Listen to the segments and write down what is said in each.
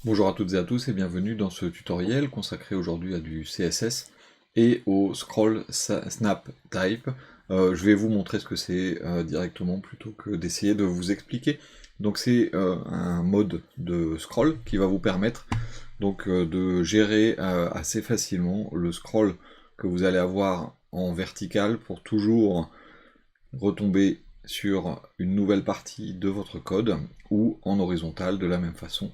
Bonjour à toutes et à tous et bienvenue dans ce tutoriel consacré aujourd'hui à du CSS et au scroll snap type. Je vais vous montrer ce que c'est directement plutôt que d'essayer de vous expliquer. Donc c'est un mode de scroll qui va vous permettre donc de gérer assez facilement le scroll que vous allez avoir en vertical pour toujours retomber sur une nouvelle partie de votre code ou en horizontal de la même façon.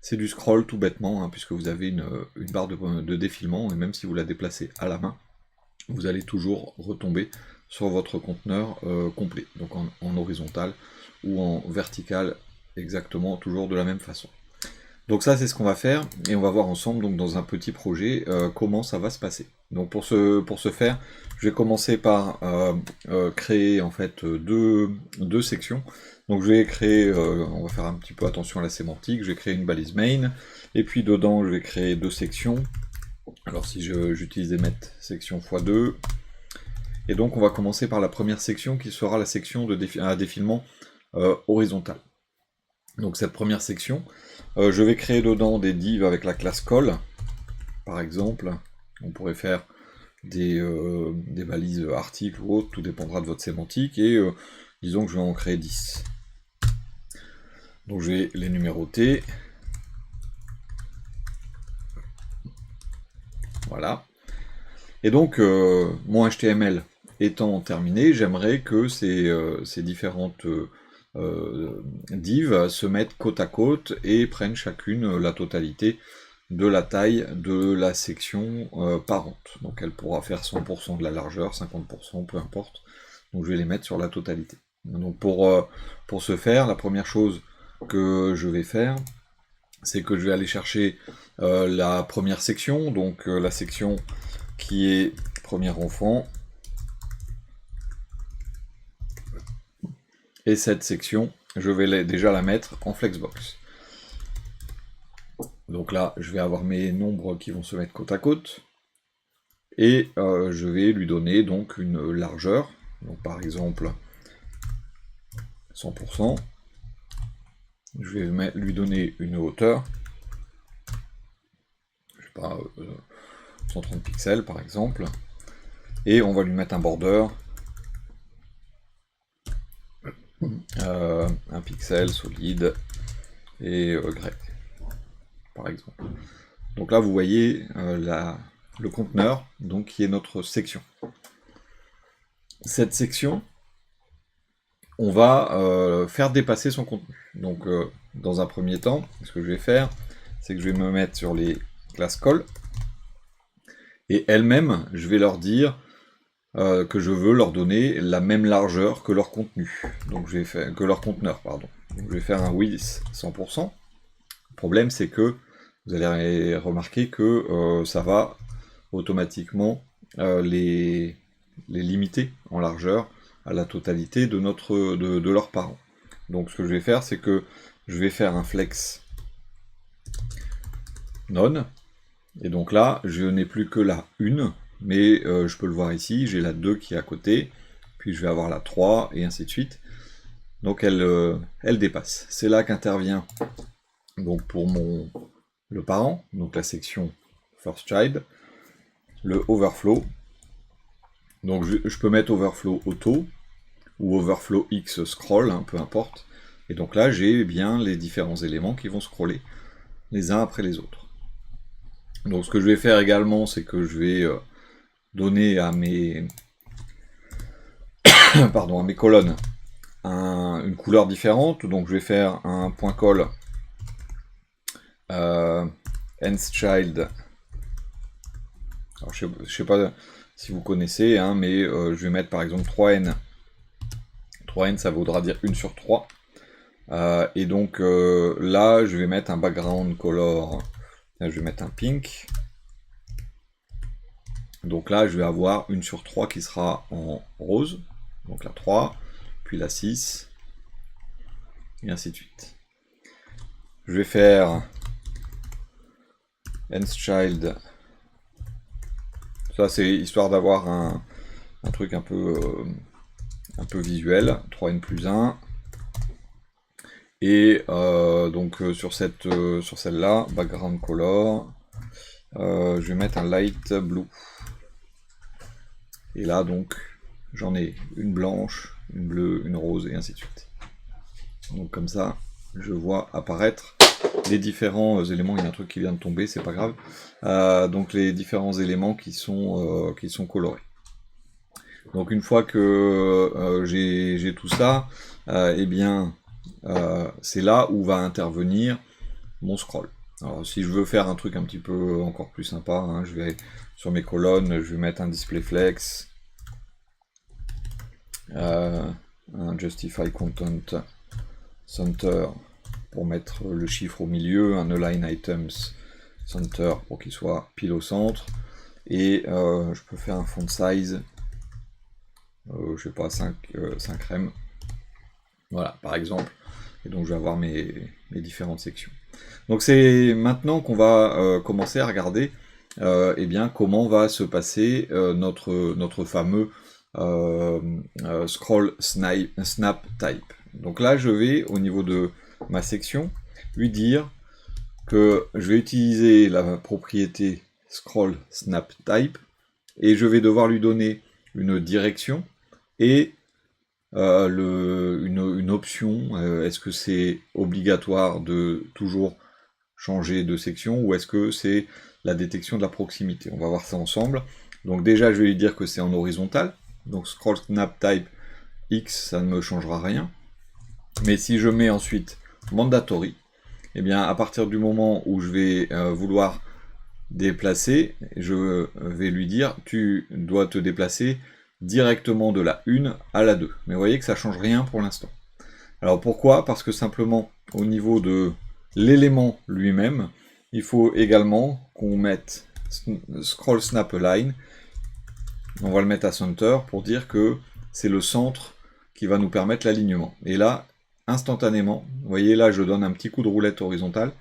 C'est du scroll tout bêtement, hein, puisque vous avez une barre de défilement, et même si vous la déplacez à la main, vous allez toujours retomber sur votre conteneur complet, donc en horizontal ou en vertical, exactement toujours de la même façon. Donc ça c'est ce qu'on va faire, et on va voir ensemble donc dans un petit projet comment ça va se passer. Donc pour ce faire, je vais commencer par créer en fait deux sections. Donc je vais créer, on va faire un petit peu attention à la sémantique, je vais créer une balise main, et puis dedans je vais créer deux sections. Alors si j'utilise des mètres section x2, et donc on va commencer par la première section qui sera la section à défilement horizontal. Donc cette première section, je vais créer dedans des divs avec la classe call, par exemple. On pourrait faire des balises articles ou autres, tout dépendra de votre sémantique, et disons que je vais en créer 10. Donc je vais les numéroter. Voilà. Et donc, mon HTML étant terminé, j'aimerais que ces différentes divs se mettent côte à côte et prennent chacune la totalité de la taille de la section parente. Donc elle pourra faire 100% de la largeur, 50%, peu importe. Donc je vais les mettre sur la totalité. Donc pour ce faire, la première chose que je vais faire, c'est que je vais aller chercher la première section, donc la section qui est premier enfant, et cette section, je vais déjà la mettre en flexbox. Donc là, je vais avoir mes nombres qui vont se mettre côte à côte, et je vais lui donner donc une largeur, donc par exemple 100%, je vais lui donner une hauteur, je sais pas, 130 pixels par exemple, et on va lui mettre un border, un pixel solide, et grec, par exemple. Donc là, vous voyez le conteneur, donc qui est notre section. Cette section, on va faire dépasser son contenu. Donc, dans un premier temps, ce que je vais faire, c'est que je vais me mettre sur les classes call, et elles-mêmes, je vais leur dire que je veux leur donner la même largeur que leur contenu. Donc, je vais faire que leur conteneur, pardon. Donc, je vais faire un width 100%. Le problème, c'est que vous allez remarquer que ça va automatiquement les limiter en largeur à la totalité de leurs parents. Donc ce que je vais faire, c'est que je vais faire un flex none, et donc là, je n'ai plus que la 1, mais je peux le voir ici, j'ai la 2 qui est à côté, puis je vais avoir la 3, et ainsi de suite. Donc elle dépasse. C'est là qu'intervient donc pour le parent, donc la section first child, le overflow. Donc je peux mettre overflow auto ou overflow x scroll, hein, peu importe. Et donc là, j'ai bien les différents éléments qui vont scroller les uns après les autres. Donc ce que je vais faire également, c'est que je vais donner à mes pardon, à mes colonnes une couleur différente. Donc je vais faire un point call nth child. Alors je sais pas si vous connaissez, hein, mais je vais mettre par exemple 3n. 3n, ça voudra dire 1 sur 3. Et donc là, je vais mettre un background color. Là, je vais mettre un pink. Donc là, je vais avoir 1 sur 3 qui sera en rose. Donc la 3, puis la 6, et ainsi de suite. Je vais faire nth child. Ça, c'est histoire d'avoir un truc un peu visuel. 3n plus 1. Et donc sur celle-là, background color, je vais mettre un light blue. Et là donc j'en ai une blanche, une bleue, une rose et ainsi de suite. Donc comme ça, je vois apparaître les différents éléments. Il y a un truc qui vient de tomber, c'est pas grave. Donc les différents éléments qui sont colorés. Donc une fois que j'ai tout ça, eh bien c'est là où va intervenir mon scroll. Alors si je veux faire un truc un petit peu encore plus sympa, hein, je vais sur mes colonnes, je vais mettre un display flex, un justify content center pour mettre le chiffre au milieu, un align items center pour qu'il soit pile au centre, et je peux faire un font size, je sais pas, 5 rem, voilà par exemple, et donc je vais avoir mes différentes sections. Donc c'est maintenant qu'on va commencer à regarder eh bien, comment va se passer notre fameux scroll snap type. Donc là je vais au niveau de ma section lui dire que je vais utiliser la propriété scroll snap type et je vais devoir lui donner une direction et une option. Est-ce que c'est obligatoire de toujours changer de section ou est-ce que c'est la détection de la proximité? On va voir ça ensemble. Donc déjà je vais lui dire que c'est en horizontal, donc scroll snap type X, ça ne me changera rien. Mais si je mets ensuite mandatory, eh bien à partir du moment où je vais vouloir déplacer, je vais lui dire tu dois te déplacer directement de la 1 à la 2. Mais vous voyez que ça ne change rien pour l'instant. Alors pourquoi? Parce que simplement au niveau de l'élément lui-même, il faut également qu'on mette scroll snap align, on va le mettre à center pour dire que c'est le centre qui va nous permettre l'alignement. Et là, instantanément, vous voyez là je donne un petit coup de roulette horizontale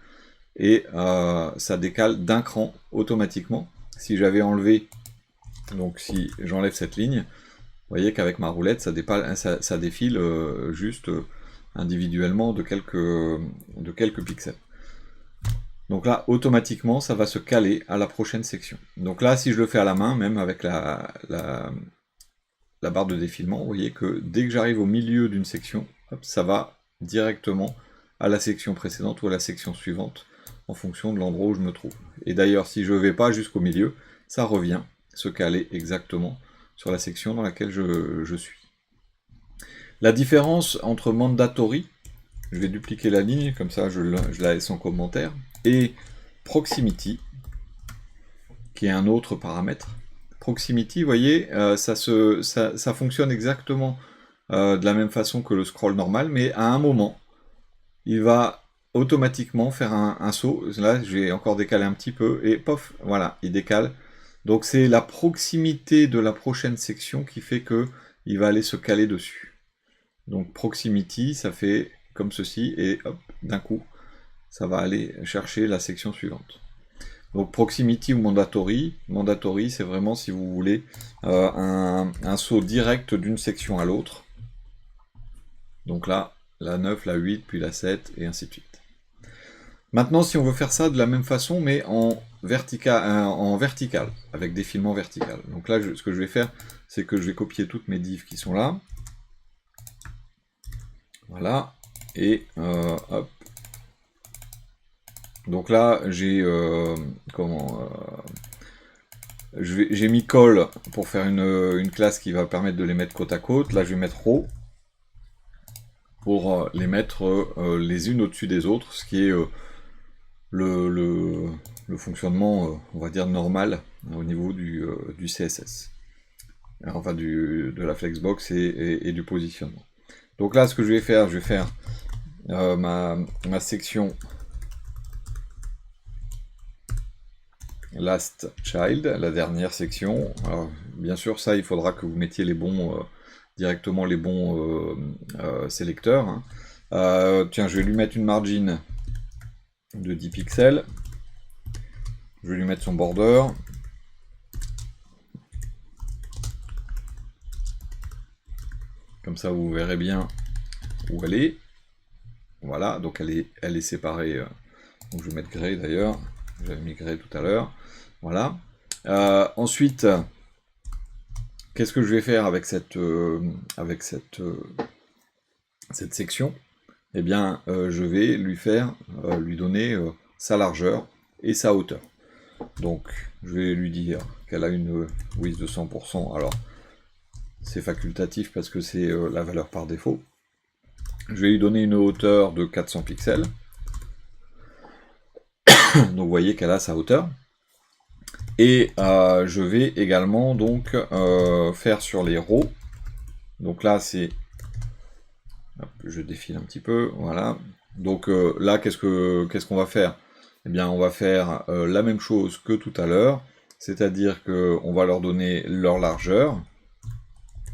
et ça décale d'un cran automatiquement. Si j'avais enlevé, donc si j'enlève cette ligne, vous voyez qu'avec ma roulette ça défile juste individuellement de quelques pixels. Donc là, automatiquement, ça va se caler à la prochaine section. Donc là, si je le fais à la main, même avec la barre de défilement, vous voyez que dès que j'arrive au milieu d'une section, hop, ça va directement à la section précédente ou à la section suivante, en fonction de l'endroit où je me trouve. Et d'ailleurs, si je ne vais pas jusqu'au milieu, ça revient se caler exactement sur la section dans laquelle je suis. La différence entre mandatory, je vais dupliquer la ligne, comme ça je la laisse en commentaire, et proximity, qui est un autre paramètre. Proximity, vous voyez, ça fonctionne exactement de la même façon que le scroll normal, mais à un moment, il va automatiquement faire un saut. Là, je vais encore décaler un petit peu, et pof, voilà, il décale. Donc c'est la proximité de la prochaine section qui fait que il va aller se caler dessus. Donc proximity, ça fait comme ceci, et hop, d'un coup, ça va aller chercher la section suivante. Donc proximity ou mandatory, c'est vraiment si vous voulez un saut direct d'une section à l'autre. Donc là, la 9, la 8, puis la 7, et ainsi de suite. Maintenant, si on veut faire ça de la même façon, mais en vertical, avec défilement vertical. Donc là, ce que je vais faire, c'est que je vais copier toutes mes divs qui sont là. Voilà, et hop. Donc là, j'ai j'ai mis call pour faire une classe qui va permettre de les mettre côte à côte. Là, je vais mettre row pour les mettre les unes au-dessus des autres, ce qui est le fonctionnement, on va dire, normal au niveau du CSS. Enfin, de la flexbox et du positionnement. Donc là, ce que je vais faire ma section last child, la dernière section. Alors, bien sûr, ça, il faudra que vous mettiez les bons directement les bons sélecteurs. Hein. Tiens, je vais lui mettre une margin de 10 pixels. Je vais lui mettre son border. Comme ça, vous verrez bien où elle est. Voilà, donc elle est séparée. Donc je vais mettre gray d'ailleurs. J'avais mis gray tout à l'heure. Voilà. Ensuite, qu'est-ce que je vais faire avec cette section? Eh bien, je vais lui donner sa largeur et sa hauteur. Donc, je vais lui dire qu'elle a une width de 100%. Alors, c'est facultatif parce que c'est la valeur par défaut. Je vais lui donner une hauteur de 400 pixels. Donc, vous voyez qu'elle a sa hauteur. Et je vais également donc faire sur les rows. Donc là, c'est... Je défile un petit peu, voilà. Donc là, qu'est-ce qu'on va faire? Eh bien, on va faire la même chose que tout à l'heure, c'est-à-dire qu'on va leur donner leur largeur,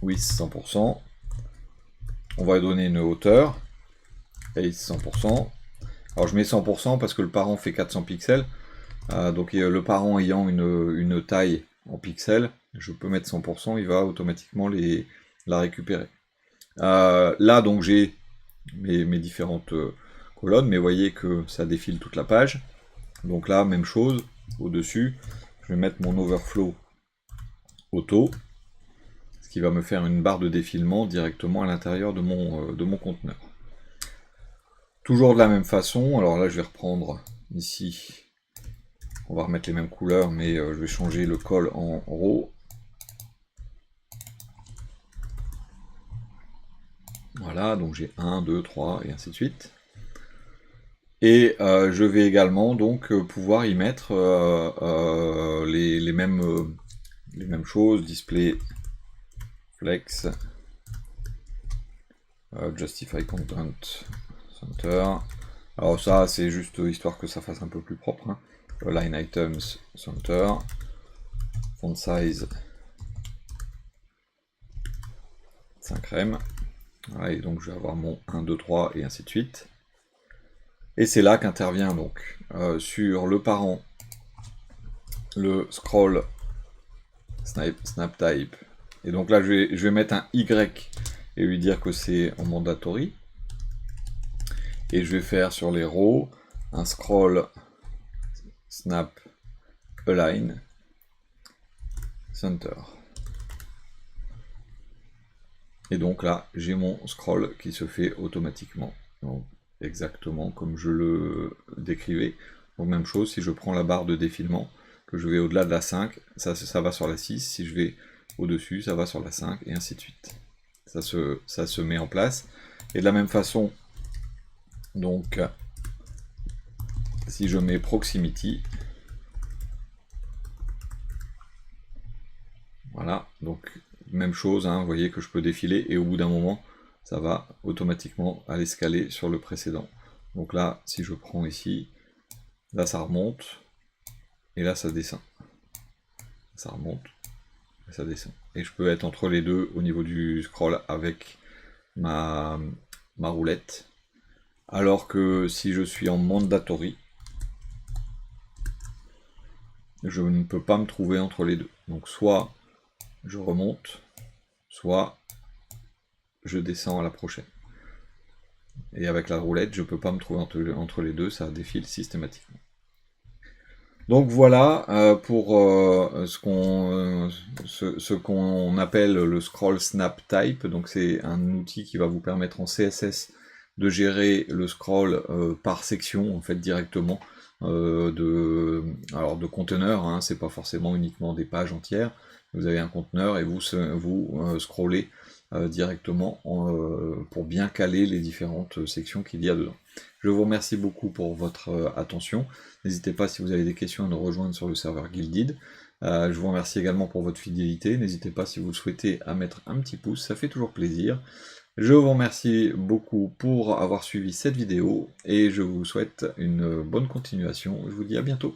width 100%, on va leur donner une hauteur, height 100%. Alors je mets 100% parce que le parent fait 400 pixels, donc le parent ayant une taille en pixels, je peux mettre 100%, il va automatiquement la récupérer. Là donc j'ai mes différentes colonnes, mais vous voyez que ça défile toute la page. Donc là, même chose, au-dessus, je vais mettre mon overflow auto, ce qui va me faire une barre de défilement directement à l'intérieur de mon conteneur. Toujours de la même façon, alors là je vais reprendre ici, on va remettre les mêmes couleurs, mais je vais changer le col en row. Voilà, donc j'ai 1, 2, 3 et ainsi de suite. Et je vais également donc pouvoir y mettre les mêmes choses, display flex, justify content center. Alors ça c'est juste histoire que ça fasse un peu plus propre, hein. Line items center, font size 5 rem. Voilà, et donc je vais avoir mon 1, 2, 3 et ainsi de suite. Et c'est là qu'intervient donc sur le parent le scroll snap type. Et donc là je vais mettre un Y et lui dire que c'est en mandatory. Et je vais faire sur les rows un scroll snap align center. Et donc là j'ai mon scroll qui se fait automatiquement. Donc, exactement comme je le décrivais. Donc même chose, si je prends la barre de défilement, que je vais au-delà de la 5, ça va sur la 6, si je vais au-dessus, ça va sur la 5, et ainsi de suite. Ça se met en place. Et de la même façon, donc, si je mets proximity, voilà, donc même chose, hein, vous voyez que je peux défiler, et au bout d'un moment, ça va automatiquement aller scaler sur le précédent. Donc là, si je prends ici, là ça remonte, et là ça descend. Ça remonte, et ça descend. Et je peux être entre les deux au niveau du scroll avec ma roulette. Alors que si je suis en mandatory, je ne peux pas me trouver entre les deux. Donc soit je remonte, soit je descends à la prochaine. Et avec la roulette, je ne peux pas me trouver entre les deux, ça défile systématiquement. Donc voilà pour ce qu'on appelle le scroll snap type. Donc c'est un outil qui va vous permettre en CSS de gérer le scroll par section en fait directement de conteneurs, hein, c'est pas forcément uniquement des pages entières. Vous avez un conteneur et vous scrollez directement pour bien caler les différentes sections qu'il y a dedans. Je vous remercie beaucoup pour votre attention. N'hésitez pas, si vous avez des questions, à nous rejoindre sur le serveur Guilded. Je vous remercie également pour votre fidélité. N'hésitez pas, si vous le souhaitez, à mettre un petit pouce, ça fait toujours plaisir. Je vous remercie beaucoup pour avoir suivi cette vidéo et je vous souhaite une bonne continuation. Je vous dis à bientôt.